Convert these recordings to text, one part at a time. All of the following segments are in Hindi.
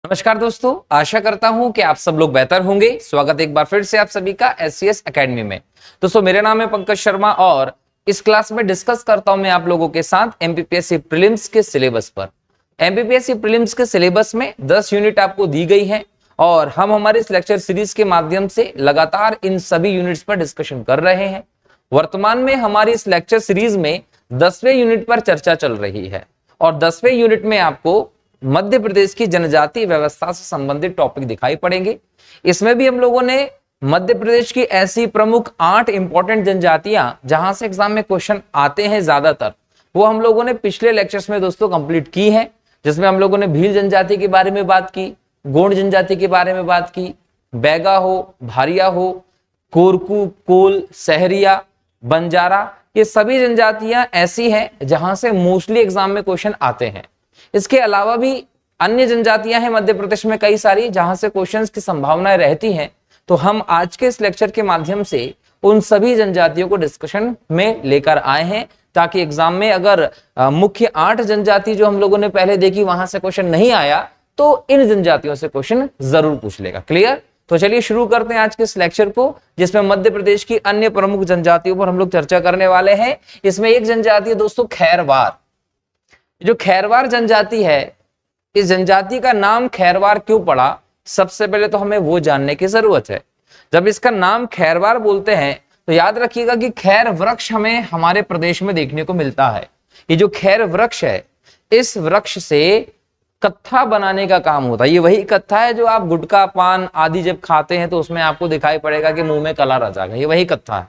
नमस्कार दोस्तों, आशा करता हूं कि आप सब लोग बेहतर होंगे। स्वागत एक बार फिर से आप सभी का एससीएस एकेडमी में। दोस्तों, मेरा नाम है पंकज शर्मा और इस क्लास में डिस्कस करता हूं मैं आप लोगों के साथ एमपीपीएससी प्रीलिम्स के सिलेबस पर। एमपीपीएससी प्रीलिम्स के सिलेबस में 10 यूनिट आपको दी गई है और हम हमारे इस लेक्चर सीरीज के माध्यम से लगातार इन सभी यूनिट्स पर डिस्कशन कर रहे हैं। वर्तमान में हमारी इस लेक्चर सीरीज में 10वें यूनिट पर चर्चा चल रही है और 10वें यूनिट में आपको मध्य प्रदेश की जनजातीय व्यवस्था से संबंधित टॉपिक दिखाई पड़ेंगे। इसमें भी हम लोगों ने मध्य प्रदेश की ऐसी प्रमुख 8 इंपॉर्टेंट जनजातियां जहां से एग्जाम में क्वेश्चन आते हैं ज्यादातर, वो हम लोगों ने पिछले लेक्चर्स में दोस्तों कंप्लीट की है। जिसमें हम लोगों ने भील जनजाति के बारे में बात की, गोंड जनजाति के बारे में बात की, बैगा हो, भारिया हो, कोरकू, कोल, सहरिया, बंजारा, ये सभी जनजातियां ऐसी हैं जहां से मोस्टली एग्जाम में क्वेश्चन आते हैं। इसके अलावा भी अन्य जनजातियां हैं मध्य प्रदेश में कई सारी जहां से क्वेश्चंस की संभावनाएं रहती हैं। तो हम आज के इस लेक्चर के माध्यम से उन सभी जनजातियों को डिस्कशन में लेकर आए हैं ताकि एग्जाम में अगर मुख्य 8 जनजाति जो हम लोगों ने पहले देखी वहां से क्वेश्चन नहीं आया तो इन जनजातियों से क्वेश्चन जरूर पूछ लेगा। क्लियर? तो चलिए शुरू करते हैं आज के इस लेक्चर को, जिसमें मध्य प्रदेश की अन्य प्रमुख जनजातियों पर हम लोग चर्चा करने वाले हैं। इसमें एक जनजाति है दोस्तों खैरवार। जो खैरवार जनजाति है, इस जनजाति का नाम खैरवार क्यों पड़ा, सबसे पहले तो हमें वो जानने की जरूरत है। जब इसका नाम खैरवार बोलते हैं तो याद रखिएगा कि खैर वृक्ष हमें हमारे प्रदेश में देखने को मिलता है। ये जो खैर वृक्ष है, इस वृक्ष से कत्था बनाने का काम होता है। ये वही कत्था है जो आप गुटखा, पान आदि जब खाते हैं तो उसमें आपको दिखाई पड़ेगा कि मुंह में कला रह जाएगा, ये वही कत्था है।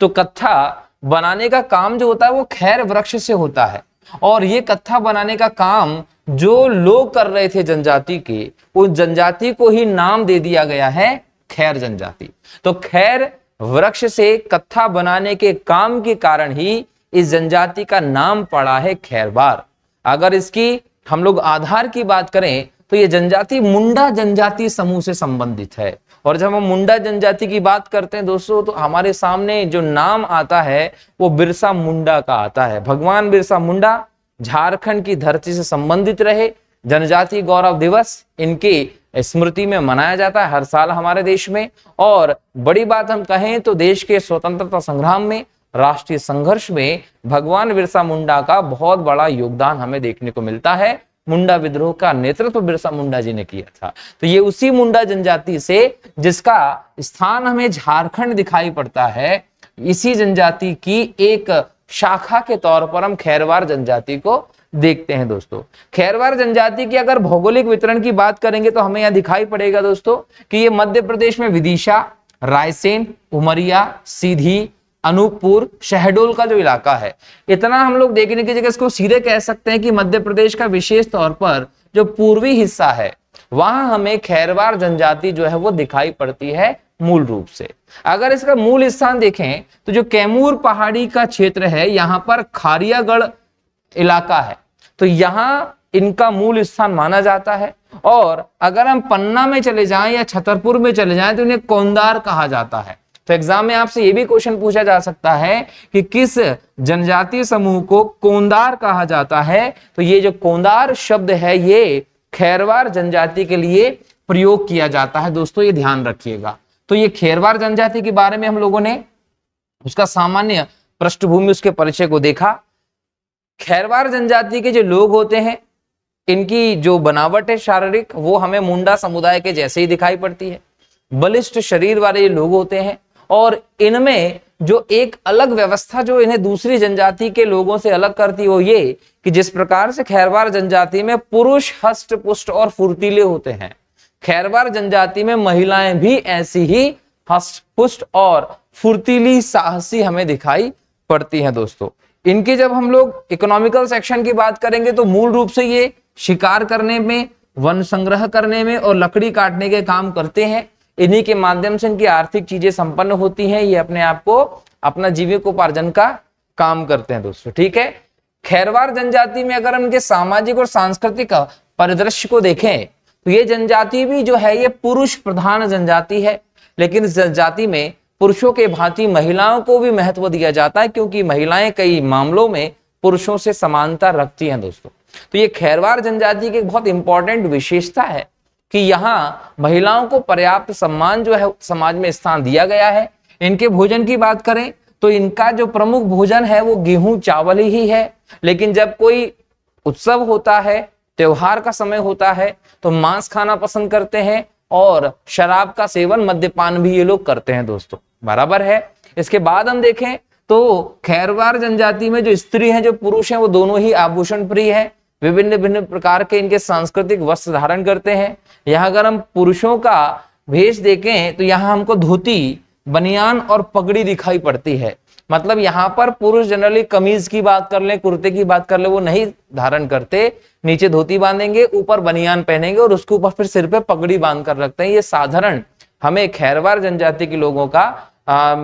तो कत्था बनाने का काम जो होता है वो खैर वृक्ष से होता है और ये कत्था बनाने का काम जो लोग कर रहे थे जनजाति के, उस जनजाति को ही नाम दे दिया गया है खैर जनजाति। तो खैर वृक्ष से कत्था बनाने के काम के कारण ही इस जनजाति का नाम पड़ा है खैरवार। अगर इसकी हम लोग आधार की बात करें तो ये जनजाति मुंडा जनजाति समूह से संबंधित है। और जब हम मुंडा जनजाति की बात करते हैं दोस्तों तो हमारे सामने जो नाम आता है वो बिरसा मुंडा का आता है। भगवान बिरसा मुंडा झारखंड की धरती से संबंधित रहे। जनजाति गौरव दिवस इनकी स्मृति में मनाया जाता है हर साल हमारे देश में। और बड़ी बात हम कहें तो देश के स्वतंत्रता संग्राम में, राष्ट्रीय संघर्ष में भगवान बिरसा मुंडा का बहुत बड़ा योगदान हमें देखने को मिलता है। मुंडा विद्रोह का नेतृत्व बिरसा मुंडा जी ने किया था। तो ये उसी मुंडा जनजाति से, जिसका स्थान हमें झारखंड दिखाई पड़ता है, इसी जनजाति की एक शाखा के तौर पर हम खैरवार जनजाति को देखते हैं दोस्तों। खैरवार जनजाति की अगर भौगोलिक वितरण की बात करेंगे तो हमें यहां दिखाई पड़ेगा दोस्तों कि ये मध्य प्रदेश में विदिशा, रायसेन, उमरिया, सीधी, अनूपपुर, शहडोल का जो इलाका है, इतना हम लोग देखने की जगह इसको सीधे कह सकते हैं कि मध्य प्रदेश का विशेष तौर पर जो पूर्वी हिस्सा है वहां हमें खैरवार जनजाति जो है वो दिखाई पड़ती है मूल रूप से। अगर इसका मूल स्थान देखें तो जो कैमूर पहाड़ी का क्षेत्र है, यहाँ पर खारियागढ़ इलाका है, तो यहाँ इनका मूल स्थान माना जाता है। और अगर हम पन्ना में चले जाएं या छतरपुर में चले जाएं तो इन्हें कोंदार कहा जाता है। तो एग्जाम में आपसे ये भी क्वेश्चन पूछा जा सकता है कि किस जनजातीय समूह को कोंदार कहा जाता है। तो ये जो कोंदार शब्द है ये खैरवार जनजाति के लिए प्रयोग किया जाता है दोस्तों, ये ध्यान रखिएगा। तो ये खैरवार जनजाति के बारे में हम लोगों ने उसका सामान्य पृष्ठभूमि, उसके परिचय को देखा। खैरवार जनजाति के जो लोग होते हैं, इनकी जो बनावट है शारीरिक, वो हमें मुंडा समुदाय के जैसे ही दिखाई पड़ती है। बलिष्ठ शरीर वाले ये लोग होते हैं और इनमें जो एक अलग व्यवस्था जो इन्हें दूसरी जनजाति के लोगों से अलग करती है वो ये कि जिस प्रकार से खैरवार जनजाति में पुरुष हष्ट पुष्ट और फुर्तीले होते हैं, खैरवार जनजाति में महिलाएं भी ऐसी ही हष्ट पुष्ट और फुर्तीली, साहसी हमें दिखाई पड़ती हैं दोस्तों। इनकी जब हम लोग इकोनॉमिकल सेक्शन की बात करेंगे तो मूल रूप से ये शिकार करने में, वन संग्रह करने में और लकड़ी काटने के काम करते हैं। इन्हीं के माध्यम से इनकी आर्थिक चीजें संपन्न होती हैं। ये अपने आप को, अपना जीविकोपार्जन का काम करते हैं दोस्तों, ठीक है। खैरवार जनजाति में अगर हम इनके सामाजिक और सांस्कृतिक परिदृश्य को देखें तो ये जनजाति भी जो है ये पुरुष प्रधान जनजाति है, लेकिन इस जनजाति में पुरुषों के भांति महिलाओं को भी महत्व दिया जाता है क्योंकि महिलाएं कई मामलों में पुरुषों से समानता रखती हैं दोस्तों। तो ये खैरवार जनजाति की एक बहुत इंपॉर्टेंट विशेषता है कि यहाँ महिलाओं को पर्याप्त सम्मान जो है समाज में स्थान दिया गया है। इनके भोजन की बात करें तो इनका जो प्रमुख भोजन है वो गेहूं चावल ही है, लेकिन जब कोई उत्सव होता है, त्योहार का समय होता है, तो मांस खाना पसंद करते हैं और शराब का सेवन, मद्यपान भी ये लोग करते हैं दोस्तों, बराबर है। इसके बाद हम देखें तो खैरवार जनजाति में जो स्त्री हैं, जो पुरुष हैं, वो दोनों ही आभूषण प्रिय हैं। विभिन्न विभिन्न प्रकार के इनके सांस्कृतिक वस्त्र धारण करते हैं। यहाँ अगर हम पुरुषों का भेष देखें तो यहाँ हमको धोती, बनियान और पगड़ी दिखाई पड़ती है। मतलब यहाँ पर पुरुष जनरली कमीज की बात कर ले, कुर्ते की बात कर ले, वो नहीं धारण करते। नीचे धोती बांधेंगे, ऊपर बनियान पहनेंगे और उसके ऊपर फिर सिर पे पगड़ी बांध कर रखते हैं। ये साधारण हमें खैरवार जनजाति के लोगों का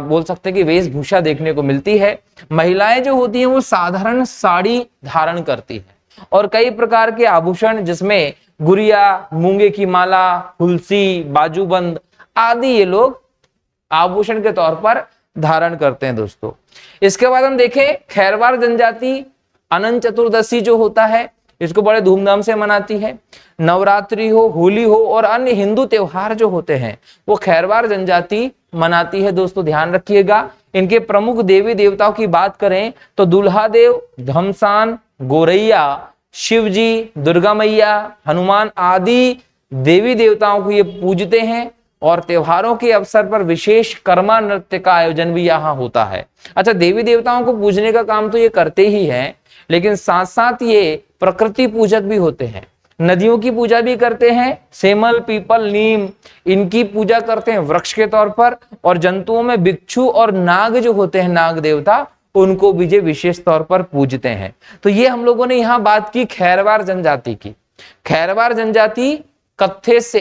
बोल सकते हैं कि वेशभूषा देखने को मिलती है। महिलाएं जो होती हैं वो साधारण साड़ी धारण करती है और कई प्रकार के आभूषण, जिसमें गुड़िया, मूंगे की माला, हुलसी, बाजूबंद आदि ये लोग आभूषण के तौर पर धारण करते हैं दोस्तों। इसके बाद हम देखें खैरवार जनजाति अनंत चतुर्दशी जो होता है इसको बड़े धूमधाम से मनाती है। नवरात्रि हो, होली हो और अन्य हिंदू त्योहार जो होते हैं वो खैरवार जनजाति मनाती है दोस्तों, ध्यान रखिएगा। इनके प्रमुख देवी देवताओं की बात करें तो दुल्हा देव, धमसान, गोरैया, शिव जी, दुर्गा मैया, हनुमान आदि देवी देवताओं को ये पूजते हैं और त्योहारों के अवसर पर विशेष कर्मा नृत्य का आयोजन भी यहाँ होता है। अच्छा, देवी देवताओं को पूजने का काम तो ये करते ही हैं, लेकिन साथ साथ ये प्रकृति पूजक भी होते हैं। नदियों की पूजा भी करते हैं, सेमल, पीपल, नीम इनकी पूजा करते हैं वृक्ष के तौर पर, और जंतुओं में बिच्छू और नाग जो होते हैं, नाग देवता, उनको भी ये विशेष तौर पर पूजते हैं। तो ये हम लोगों ने यहाँ बात की खैरवार जनजाति की। खैरवार जनजाति कत्थे से,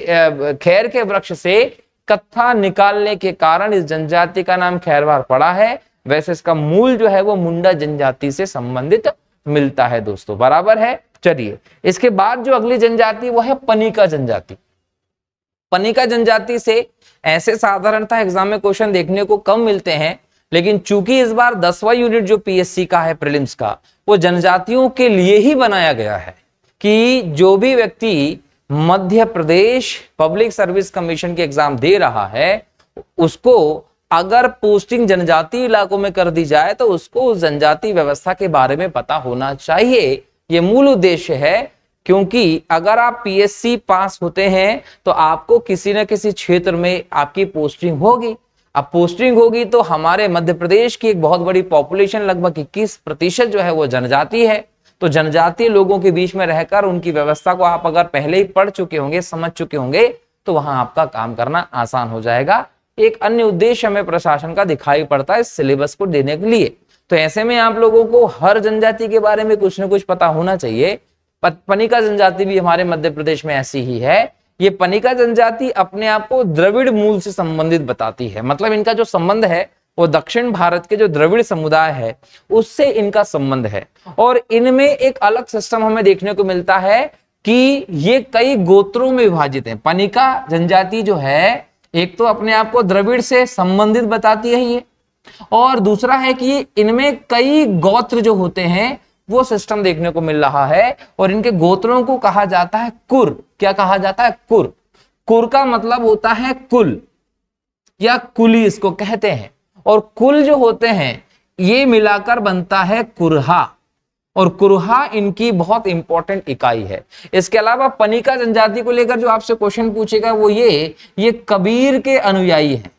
खैर के वृक्ष से कत्था निकालने के कारण इस जनजाति का नाम खैरवार पड़ा है। वैसे इसका मूल जो है वो मुंडा जनजाति से संबंधित मिलता है दोस्तों, बराबर है। चलिए, इसके बाद जो अगली जनजाति वो है पनिका जनजाति। पनिका जनजाति से ऐसे साधारणतः एग्जाम में क्वेश्चन देखने को कम मिलते हैं, लेकिन चूंकि इस बार 10वां यूनिट जो पीएससी का है प्रीलिम्स का, वो जनजातियों के लिए ही बनाया गया है कि जो भी व्यक्ति Madhya Pradesh public service commission के एग्जाम दे रहा है उसको अगर पोस्टिंग जनजाति इलाकों में कर दी जाए तो उसको उस जनजाति व्यवस्था के बारे में पता होना चाहिए। ये मूल उद्देश्य है, क्योंकि अगर आप पीएससी पास होते हैं तो आपको किसी न किसी क्षेत्र में आपकी पोस्टिंग होगी। अब पोस्टिंग होगी तो हमारे मध्य प्रदेश की एक बहुत बड़ी पॉपुलेशन, लगभग 21% जो है वो जनजाति है। तो जनजातीय लोगों के बीच में रहकर उनकी व्यवस्था को आप अगर पहले ही पढ़ चुके होंगे, समझ चुके होंगे, तो वहां आपका काम करना आसान हो जाएगा। एक अन्य उद्देश्य हमें प्रशासन का दिखाई पड़ता है इस सिलेबस को देने के लिए। तो ऐसे में आप लोगों को हर जनजाति के बारे में कुछ न कुछ पता होना चाहिए। पनिका जनजाति भी हमारे मध्य प्रदेश में ऐसी ही है। ये पनिका जनजाति अपने आप को द्रविड़ मूल से संबंधित बताती है, मतलब इनका जो संबंध है वो दक्षिण भारत के जो द्रविड़ समुदाय है उससे इनका संबंध है। और इनमें एक अलग सिस्टम हमें देखने को मिलता है कि ये कई गोत्रों में विभाजित है। पनिका जनजाति जो है एक तो अपने आप को द्रविड़ से संबंधित बताती है ये, और दूसरा है कि इनमें कई गोत्र जो होते हैं वो सिस्टम देखने को मिल रहा है। और इनके गोत्रों को कहा जाता है कुर। क्या कहा जाता है? कुर। कुर का मतलब होता है कुल या कुली इसको कहते हैं, और कुल जो होते हैं ये मिलाकर बनता है कुरहा, और कुरहा इनकी बहुत इंपॉर्टेंट इकाई है। इसके अलावा पनिका जनजाति को लेकर जो आपसे क्वेश्चन पूछेगा वो ये कबीर के अनुयायी हैं।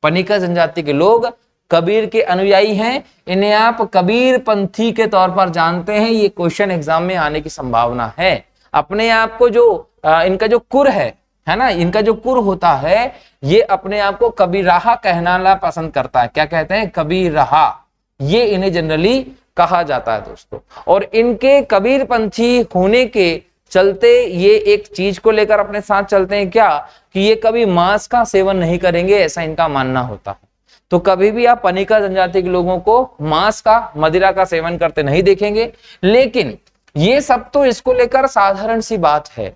पनिका जनजाति के लोग कबीर के अनुयायी हैं। इन्हें आप कबीर पंथी के तौर पर जानते हैं। ये क्वेश्चन एग्जाम में आने की संभावना है। अपने आप को जो इनका जो कुर है ना, इनका जो कुर होता है ये अपने आप को कबीराहा कहना पसंद करता है। क्या कहते हैं? कबीराहा। ये इन्हें जनरली कहा जाता है दोस्तों। और इनके कबीर पंथी होने के चलते ये एक चीज को लेकर अपने साथ चलते हैं, क्या कि ये कभी मांस का सेवन नहीं करेंगे, ऐसा इनका मानना होता है। तो कभी भी आप पनिका जनजाति के लोगों को मांस का, मदिरा का सेवन करते नहीं देखेंगे। लेकिन ये सब तो इसको लेकर साधारण सी बात है।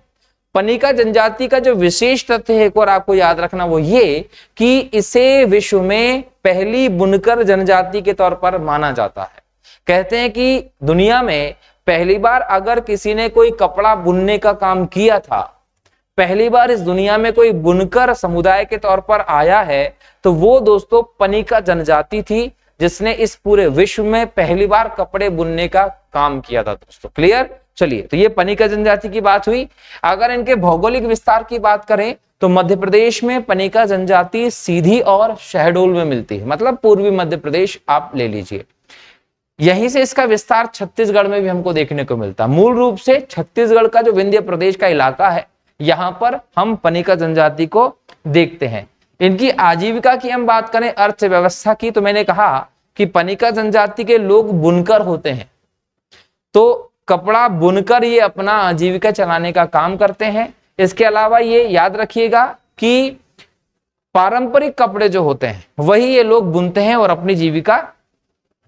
पनिका जनजाति का जो विशेष तथ्य है एक और आपको याद रखना वो ये कि इसे विश्व में पहली बुनकर जनजाति के तौर पर माना जाता है। कहते हैं कि दुनिया में पहली बार अगर किसी ने कोई कपड़ा बुनने का काम किया था, पहली बार इस दुनिया में कोई बुनकर समुदाय के तौर पर आया है तो वो दोस्तों पनिका जनजाति थी, जिसने इस पूरे विश्व में पहली बार कपड़े बुनने का काम किया था दोस्तों। क्लियर? चलिए, तो ये पनिका जनजाति की बात हुई। अगर इनके भौगोलिक विस्तार की बात करें तो मध्य प्रदेश में पनिका जनजाति सीधी और शहडोल में मिलती है, मतलब पूर्वी मध्य प्रदेश आप ले लीजिए। यहीं से इसका विस्तार छत्तीसगढ़ में भी हमको देखने को मिलता है। मूल रूप से छत्तीसगढ़ का जो विंध्य प्रदेश का इलाका है, यहां पर हम पनिका जनजाति को देखते हैं। इनकी आजीविका की हम बात करें, अर्थव्यवस्था की, तो मैंने कहा कि पनिका जनजाति के लोग बुनकर होते हैं, तो कपड़ा बुनकर ये अपना आजीविका चलाने का काम करते हैं। इसके अलावा ये याद रखिएगा कि पारंपरिक कपड़े जो होते हैं वही ये लोग बुनते हैं और अपनी जीविका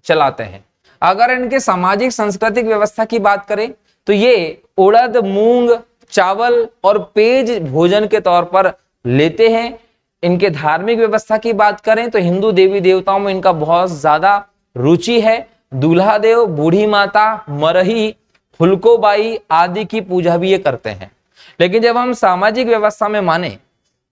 चलाते हैं। अगर इनके सामाजिक सांस्कृतिक व्यवस्था की बात करें तो ये उड़द, मूंग, चावल और पेज भोजन के तौर पर लेते हैं। इनके धार्मिक व्यवस्था की बात करें तो हिंदू देवी देवताओं में इनका बहुत ज्यादा रुचि है। दूल्हा देव, बूढ़ी माता, मरही, फुलकोबाई आदि की पूजा भी ये करते हैं। लेकिन जब हम सामाजिक व्यवस्था में माने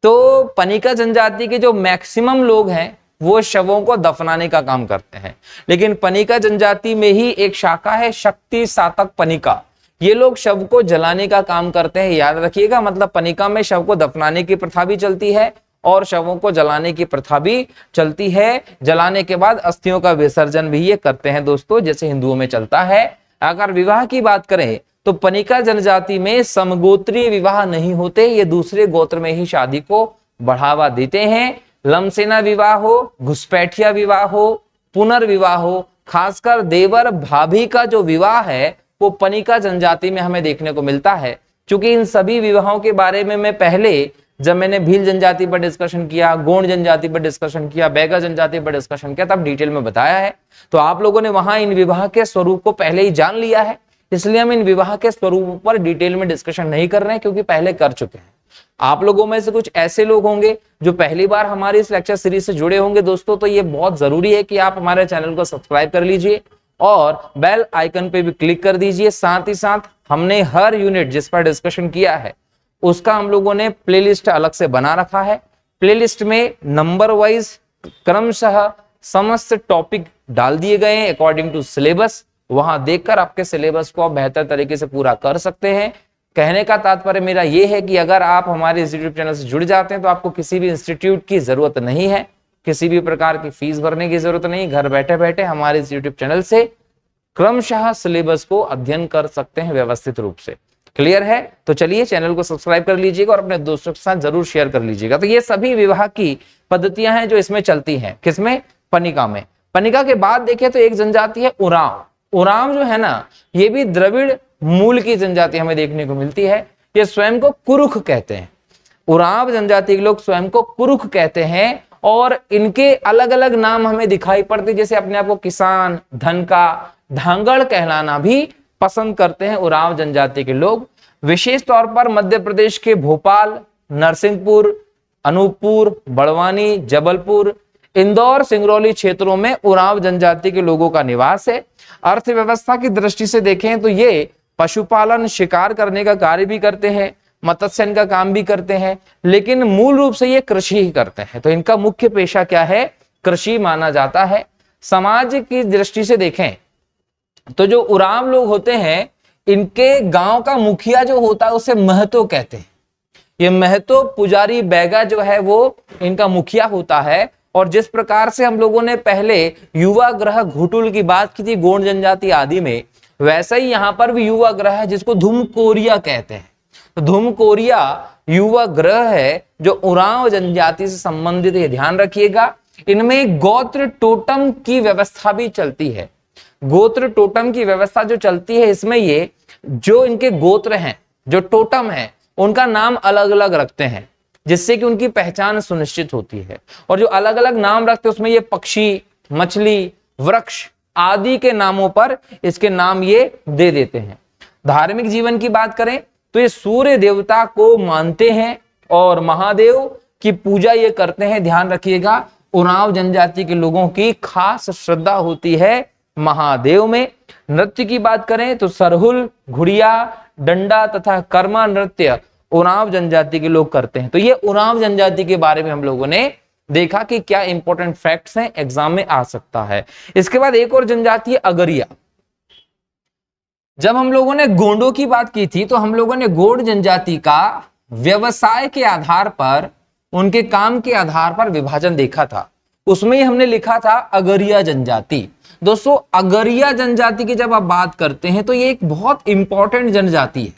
तो पनिका जनजाति के जो मैक्सिमम लोग हैं वो शवों को दफनाने का काम करते हैं। लेकिन पनिका जनजाति में ही एक शाखा है शक्ति सातक पनिका, ये लोग शव को जलाने का काम करते हैं। याद रखिएगा, मतलब पनिका में शव को दफनाने की प्रथा भी चलती है और शवों को जलाने की प्रथा भी चलती है। जलाने के बाद अस्थियों का विसर्जन भी ये करते हैं दोस्तों, जैसे हिंदुओं में चलता है। अगर विवाह की बात करें तो पनिका जनजाति में समगोत्रीय विवाह नहीं होते, ये दूसरे गोत्र में ही शादी को बढ़ावा देते हैं। लमसेना विवाह हो, घुसपैठिया विवाह हो, पुनर्विवाह हो, खासकर देवर भाभी का जो विवाह है वो पनिका जनजाति में हमें देखने को मिलता है। क्योंकि इन सभी विवाहों के बारे में मैं पहले जब मैंने भील जनजाति पर डिस्कशन किया, गोंड जनजाति पर डिस्कशन किया, बैगा जनजाति पर डिस्कशन किया, तब डिटेल में बताया है। तो आप लोगों ने वहां इन विवाह के स्वरूप को पहले ही जान लिया है, इसलिए हम इन विवाह के स्वरूप पर डिटेल में डिस्कशन नहीं कर रहे हैं, क्योंकि पहले कर चुके हैं। आप लोगों में से कुछ ऐसे लोग होंगे जो पहली बार हमारी इस लेक्चर सीरीज से जुड़े होंगे दोस्तों, तो ये बहुत जरूरी है कि आप हमारे चैनल को सब्सक्राइब कर लीजिए और बेल आइकन पे भी क्लिक कर दीजिए। साथ ही साथ हमने हर यूनिट जिस पर डिस्कशन किया है उसका हम लोगों ने प्लेलिस्ट अलग से बना रखा है। प्लेलिस्ट में नंबर वाइज क्रमशः समस्त टॉपिक डाल दिए गए हैं अकॉर्डिंग टू सिलेबस। वहां देखकर आपके सिलेबस को आप बेहतर तरीके से पूरा कर सकते हैं। कहने का तात्पर्य मेरा यह है कि अगर आप हमारे यूट्यूब चैनल से जुड़ जाते हैं तो आपको किसी भी इंस्टीट्यूट की जरूरत नहीं है, किसी भी प्रकार की फीस भरने की जरूरत नहीं। घर बैठे बैठे हमारे इस यूट्यूब चैनल से क्रमशः सिलेबस को अध्ययन कर सकते हैं व्यवस्थित रूप से। क्लियर है? तो चलिए चैनल को सब्सक्राइब कर लीजिएगा और अपने दोस्तों के साथ जरूर शेयर कर लीजिएगा। तो ये सभी विवाह की पद्धतियां हैं जो इसमें चलती हैं। किसमें? पनिका में। पनिका के बाद देखें तो एक जनजाति है उरांव। उरांव जो है ना, ये भी द्रविड़ मूल की जनजाति हमें देखने को मिलती है। ये स्वयं को कुरुख कहते हैं। उरांव जनजाति के लोग स्वयं को कुरुख कहते हैं और इनके अलग अलग नाम हमें दिखाई पड़ते, जैसे अपने आप को किसान, धनका, धांगड़ कहलाना भी पसंद करते हैं उरांव जनजाति के लोग। विशेष तौर पर मध्य प्रदेश के भोपाल, नरसिंहपुर, अनूपपुर, बड़वानी, जबलपुर, इंदौर, सिंगरौली क्षेत्रों में उरांव जनजाति के लोगों का निवास है। अर्थव्यवस्था की दृष्टि से देखें तो ये पशुपालन, शिकार करने का कार्य भी करते हैं, मत्स्यन का काम भी करते हैं, लेकिन मूल रूप से ये कृषि ही करते हैं। तो इनका मुख्य पेशा क्या है? कृषि माना जाता है। समाज की दृष्टि से देखें तो जो उरांव लोग होते हैं, इनके गांव का मुखिया जो होता है उसे महतो कहते हैं। ये महतो पुजारी बैगा जो है वो इनका मुखिया होता है। और जिस प्रकार से हम लोगों ने पहले युवा ग्रह घुटुल की बात की थी गोंड जनजाति आदि में, वैसा ही यहाँ पर भी युवा ग्रह है जिसको धुमकोरिया कहते हैं। तो धुमकोरिया युवा ग्रह है जो उरांव जनजाति से संबंधित है, ध्यान रखिएगा। इनमें गोत्र टोटम की व्यवस्था भी चलती है। गोत्र टोटम की व्यवस्था जो चलती है, इसमें ये जो इनके गोत्र हैं, जो टोटम है, उनका नाम अलग अलग रखते हैं, जिससे कि उनकी पहचान सुनिश्चित होती है। और जो अलग अलग नाम रखते हैं उसमें ये पक्षी, मछली, वृक्ष आदि के नामों पर इसके नाम ये दे देते हैं। धार्मिक जीवन की बात करें तो ये सूर्य देवता को मानते हैं और महादेव की पूजा ये करते हैं। ध्यान रखिएगा, उरांव जनजाति के लोगों की खास श्रद्धा होती है महादेव में। नृत्य की बात करें तो सरहुल, घुड़िया, डंडा तथा कर्मा नृत्य उरांव जनजाति के लोग करते हैं। तो ये उरांव जनजाति के बारे में हम लोगों ने देखा कि क्या इंपॉर्टेंट फैक्ट्स हैं, एग्जाम में आ सकता है। इसके बाद एक और जनजाति है अगरिया। जब हम लोगों ने गोंडों की बात की थी तो हम लोगों ने गोंड जनजाति का व्यवसाय के आधार पर, उनके काम के आधार पर विभाजन देखा था। उसमें ही हमने लिखा था अगरिया जनजाति। दोस्तों अगरिया जनजाति की जब आप बात करते हैं तो ये एक बहुत इंपॉर्टेंट जनजाति है।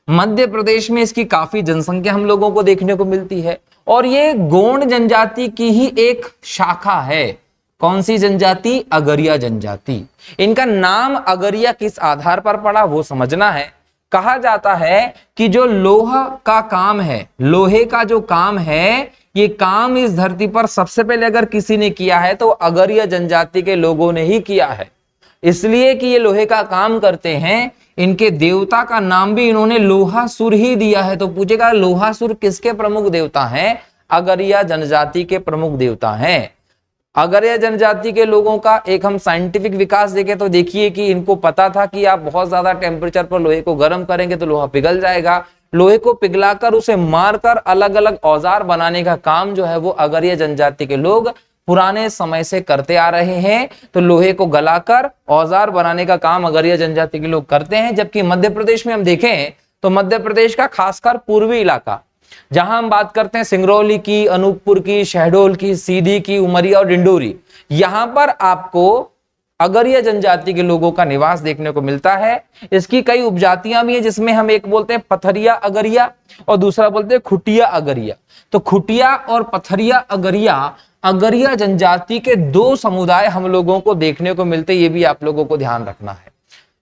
मध्य प्रदेश में इसकी काफी जनसंख्या हम लोगों को देखने को मिलती है और ये गोंड जनजाति की ही एक शाखा है। कौन सी जनजाति? अगरिया जनजाति। इनका नाम अगरिया किस आधार पर पड़ा वो समझना है। कहा जाता है कि जो लोहा का काम है, लोहे का जो काम है, ये काम इस धरती पर सबसे पहले अगर किसी ने किया है तो अगरिया जनजाति के लोगों ने ही किया है। इसलिए कि ये लोहे का काम करते हैं, इनके देवता का नाम भी इन्होंने लोहासुर ही दिया है। तो पूछेगा लोहासुर किसके प्रमुख देवता हैं? अगरिया जनजाति के प्रमुख देवता हैं। अगरिया जनजाति के लोगों का एक हम साइंटिफिक विकास देखें तो देखिए कि इनको पता था कि आप बहुत ज्यादा टेम्परेचर पर लोहे को गर्म करेंगे तो लोहा पिघल जाएगा। लोहे को पिघलाकर उसे मारकर अलग अलग औजार बनाने का काम जो है वो अगरिया जनजाति के लोग पुराने समय से करते आ रहे हैं। तो लोहे को गलाकर औजार बनाने का काम अगरिया जनजाति के लोग करते हैं। जबकि मध्य प्रदेश में हम देखें तो मध्य प्रदेश का खासकर पूर्वी इलाका, जहां हम बात करते हैं सिंगरौली की, अनूपपुर की, शहडोल की, सीधी की, उमरिया और डिंडोरी, यहां पर आपको अगरिया जनजाति के लोगों का निवास देखने को मिलता है। इसकी कई उपजातियां भी हैं, जिसमें हम एक बोलते हैं पथरिया अगरिया और दूसरा बोलते हैं खुटिया अगरिया। तो खुटिया और पथरिया अगरिया, अगरिया जनजाति के दो समुदाय हम लोगों को देखने को मिलते, ये भी आप लोगों को ध्यान रखना है।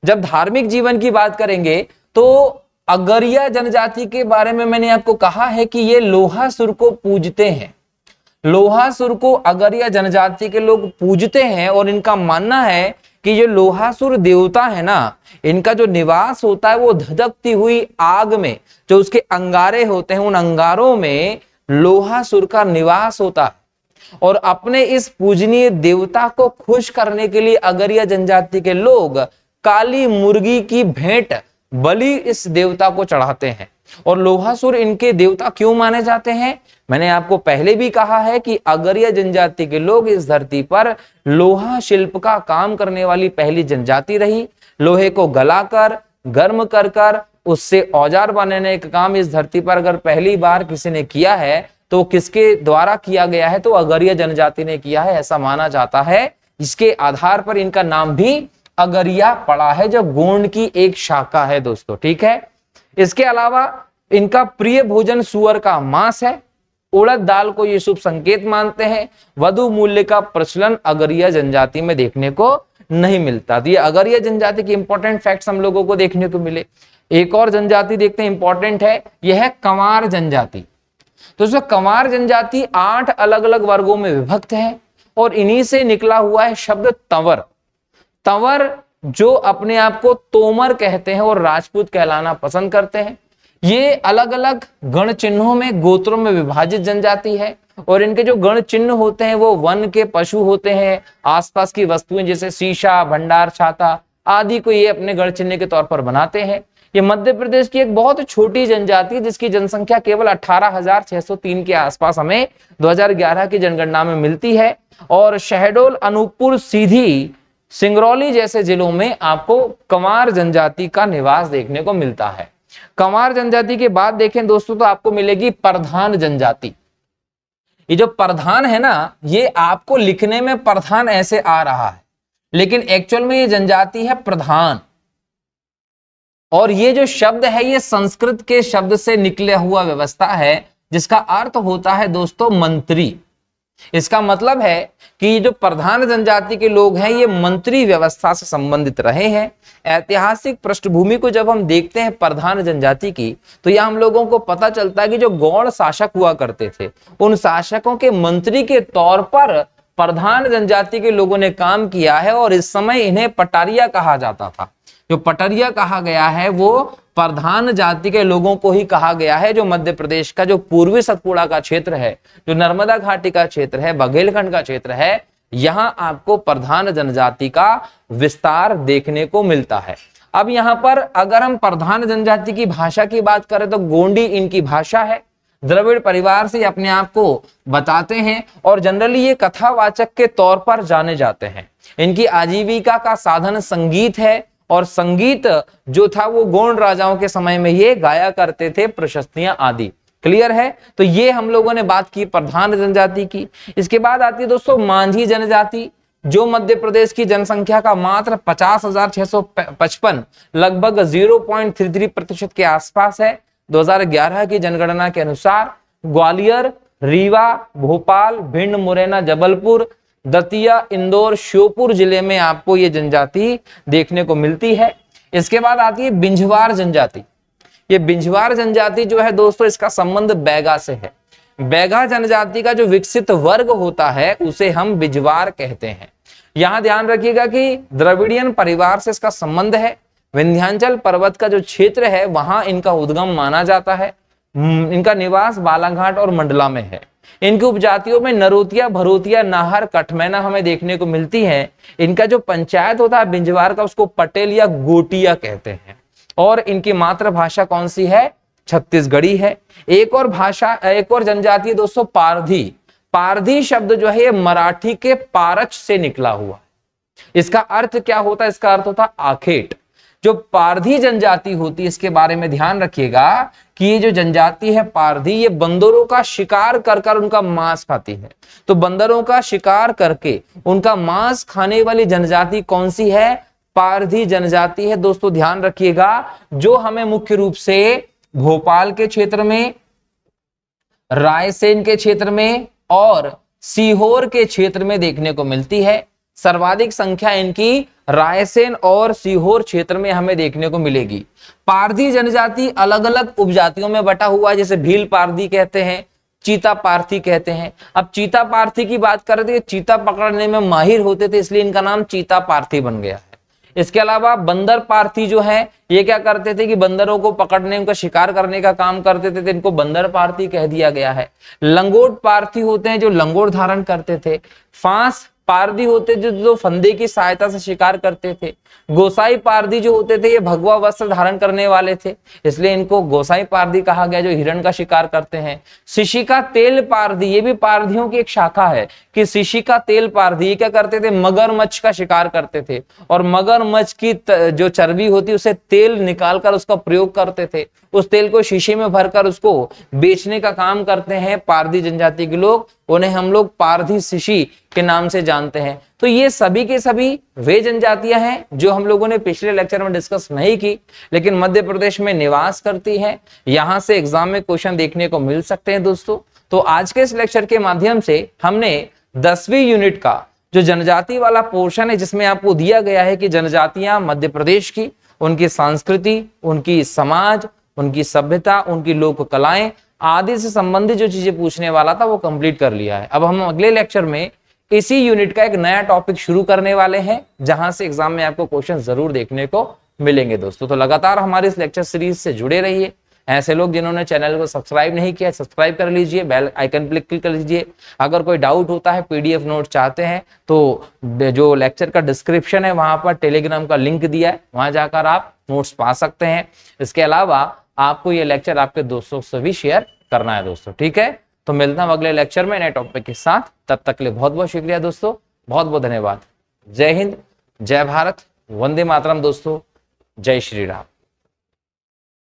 जब धार्मिक जीवन की बात करेंगे तो अगरिया जनजाति के बारे में मैंने आपको कहा है कि ये लोहासुर को पूजते हैं। लोहासुर को अगरिया जनजाति के लोग पूजते हैं और इनका मानना है कि ये लोहासुर देवता है ना, इनका जो निवास होता है वो धधकती हुई आग में, जो उसके अंगारे होते हैं उन अंगारों में लोहासुर का निवास होता है। और अपने इस पूजनीय देवता को खुश करने के लिए अगरिया जनजाति के लोग काली मुर्गी की भेंट बलि इस देवता को चढ़ाते हैं। और लोहासुर इनके देवता क्यों माने जाते हैं? मैंने आपको पहले भी कहा है कि अगरिया जनजाति के लोग इस धरती पर लोहा शिल्प का काम करने वाली पहली जनजाति रही। लोहे को गलाकर, गर्म कर कर उससे औजार बनाने का काम इस धरती पर अगर पहली बार किसी ने किया है तो किसके द्वारा किया गया है? तो अगरिया जनजाति ने किया है, ऐसा माना जाता है। इसके आधार पर इनका नाम भी अगरिया पड़ा है, जो गोंड की एक शाखा है दोस्तों, ठीक है। इसके अलावा इनका प्रिय भोजन सुअर का मांस है। उड़द दाल को ये शुभ संकेत मानते हैं। वधु मूल्य का प्रचलन अगरिया जनजाति में देखने को नहीं मिलता। तो ये अगरिया जनजाति के इंपॉर्टेंट फैक्ट्स हम लोगों को देखने को मिले। एक और जनजाति देखते हैं, इंपॉर्टेंट है, यह है कंवार जनजाति। तो कंवार जनजाति 8 अलग अलग वर्गों में विभक्त है और इन्हीं से निकला हुआ है शब्द तंवर। तंवर जो अपने आप को तोमर कहते हैं और राजपूत कहलाना पसंद करते हैं। ये अलग अलग गण चिन्हों में, गोत्रों में विभाजित जनजाति है और इनके जो गण चिन्ह होते हैं वो वन के पशु होते हैं, आसपास की वस्तुएं जैसे शीशा, भंडार, छाता आदि को ये अपने गण चिन्ह के तौर पर बनाते हैं। ये मध्य प्रदेश की एक बहुत छोटी जनजाति है जिसकी जनसंख्या केवल 18,603 के आसपास हमें 2011 की जनगणना में मिलती है। और शहडोल, अनूपपुर, सीधी, सिंगरौली जैसे जिलों में आपको कंवार जनजाति का निवास देखने को मिलता है। कंवार जनजाति के बाद देखें दोस्तों तो आपको मिलेगी प्रधान जनजाति। ये जो प्रधान है ना, ये आपको लिखने में प्रधान ऐसे आ रहा है, लेकिन एक्चुअल में ये जनजाति है प्रधान। और ये जो शब्द है ये संस्कृत के शब्द से निकला हुआ व्यवस्था है जिसका अर्थ होता है दोस्तों मंत्री। इसका मतलब है कि जो प्रधान जनजाति के लोग हैं ये मंत्री व्यवस्था से संबंधित रहे हैं। ऐतिहासिक पृष्ठभूमि को जब हम देखते हैं प्रधान जनजाति की तो यह हम लोगों को पता चलता है कि जो गौड़ शासक हुआ करते थे उन शासकों के मंत्री के तौर पर प्रधान जनजाति के लोगों ने काम किया है और इस समय इन्हें पटारिया कहा जाता था। जो पटरिया कहा गया है वो प्रधान जाति के लोगों को ही कहा गया है। जो मध्य प्रदेश का जो पूर्वी सतपुड़ा का क्षेत्र है, जो नर्मदा घाटी का क्षेत्र है, बघेलखंड का क्षेत्र है, यहां आपको प्रधान जनजाति का विस्तार देखने को मिलता है। अब यहाँ पर अगर हम प्रधान जनजाति की भाषा की बात करें तो गोंडी इनकी भाषा है। द्रविड़ परिवार से अपने आप को बताते हैं और जनरली ये कथावाचक के तौर पर जाने जाते हैं। इनकी आजीविका का साधन संगीत है और संगीत जो था वो गोंड राजाओं के समय में ये गाया करते थे, प्रशस्तियां आदि। क्लियर है? तो ये हम लोगों ने बात की प्रधान जनजाति की। इसके बाद आती है दोस्तों मांझी जनजाति, जो मध्य प्रदेश की जनसंख्या का मात्र 50,655 लगभग 0.33% के आसपास है। 2011 की जनगणना के अनुसार ग्वालियर, रीवा, भोपाल, भिंड, मुरैना, जबलपुर, दतिया, इंदौर, श्योपुर जिले में आपको ये जनजाति देखने को मिलती है। इसके बाद आती है बिंझवार जनजाति। ये बिंझवार जनजाति जो है दोस्तों, इसका संबंध बैगा से है। बैगा जनजाति का जो विकसित वर्ग होता है उसे हम बिंझवार कहते हैं। यहां ध्यान रखिएगा कि द्रविड़ियन परिवार से इसका संबंध है। विंध्याचल पर्वत का जो क्षेत्र है वहां इनका उद्गम माना जाता है। इनका निवास बालाघाट और मंडला में है। इनकी उपजातियों में नरोतिया, भरोतिया, नाहर, कठमैना हमें देखने को मिलती है। इनका जो पंचायत होता है बिंझवार का, उसको पटेल या गोटिया कहते हैं। और इनकी मातृभाषा कौन सी है? छत्तीसगढ़ी है। एक और जनजाति है दोस्तों पारधी। पारधी शब्द जो है ये मराठी के पारच से निकला हुआ। इसका अर्थ क्या होता है? इसका अर्थ होता आखेट। जो पारधी जनजाति होती है इसके बारे में ध्यान रखिएगा कि ये जो जनजाति है पारधी, ये बंदरों का शिकार कर कर उनका मांस खाती है। तो बंदरों का शिकार करके उनका मांस खाने वाली जनजाति कौन सी है? पारधी जनजाति है दोस्तों। ध्यान रखिएगा, जो हमें मुख्य रूप से भोपाल के क्षेत्र में, रायसेन के क्षेत्र में और सीहोर के क्षेत्र में देखने को मिलती है। सर्वाधिक संख्या इनकी रायसेन और सीहोर क्षेत्र में हमें देखने को मिलेगी। पारधी जनजाति अलग अलग उपजातियों में बटा हुआ है, जैसे भील पारधी कहते हैं, चीता पारथी कहते हैं। अब चीता पारथी की बात करें तो चीता पकड़ने में माहिर होते थे, इसलिए इनका नाम चीता पारथी बन गया है। इसके अलावा बंदर पारथी जो है ये क्या करते थे कि बंदरों को पकड़ने, उनका शिकार करने का काम करते थे, तो इनको बंदर पारथी कह दिया गया है। लंगोट पारथी होते हैं जो लंगोट धारण करते थे। फांस पारधी होते जो फंदे की सहायता से शिकार करते थे। गोसाई पारधी जो होते थे ये भगवा वस्त्र धारण करने वाले थे, इसलिए इनको गोसाई पारधी कहा गया, जो हिरण का शिकार करते हैं। शिशिका तेल पारधी, ये भी पारधियों की एक शाखा है कि शिशिका तेल पारधी ये क्या करते थे? मगरमच्छ का शिकार करते थे और मगरमच्छ की जो चर्बी होती है उसे तेल निकालकर उसका प्रयोग करते थे। उस तेल को शीशे में भरकर उसको बेचने का काम करते हैं पारधी जनजाति के लोग। उन्हें हम लोग पारधी शिशी के नाम से जानते हैं। तो ये सभी के सभी वे जनजातियां हैं जो हम लोगों ने पिछले लेक्चर में डिस्कस नहीं की, लेकिन मध्य प्रदेश में निवास करती हैं। यहां से एग्जाम में क्वेश्चन देखने को मिल सकते हैं दोस्तों। तो आज के इस लेक्चर के माध्यम से हमने 10वीं यूनिट का जो जनजाति वाला पोर्शन है, जिसमें आपको दिया गया है कि जनजातियां मध्य प्रदेश की, उनकी संस्कृति, उनकी समाज, उनकी सभ्यता, उनकी लोक कलाएं आदि से संबंधित जो चीजें पूछने वाला था वो कंप्लीट कर लिया है। अब हम अगले लेक्चर में इसी यूनिट का एक नया टॉपिक शुरू करने वाले हैं, जहां से एग्जाम में आपको क्वेश्चन जरूर देखने को मिलेंगे दोस्तों। तो लगातार हमारे इस लेक्चर सीरीज से जुड़े रहिए। ऐसे लोग जिन्होंने चैनल को सब्सक्राइब नहीं किया, सब्सक्राइब कर लीजिए, बेल आइकन पर क्लिक कर लीजिए। अगर कोई डाउट होता है, पीडीएफ नोट चाहते हैं, तो जो लेक्चर का डिस्क्रिप्शन है वहां पर टेलीग्राम का लिंक दिया है, वहां जाकर आप नोट्स पा सकते हैं। इसके अलावा आपको ये लेक्चर आपके दोस्तों से भी शेयर करना है दोस्तों, ठीक है? तो मिलता हूं अगले लेक्चर में नए टॉपिक के साथ। तब तक के लिए बहुत बहुत शुक्रिया दोस्तों, बहुत बहुत धन्यवाद। जय हिंद, जय भारत, वंदे मातरम दोस्तों, जय श्री राम।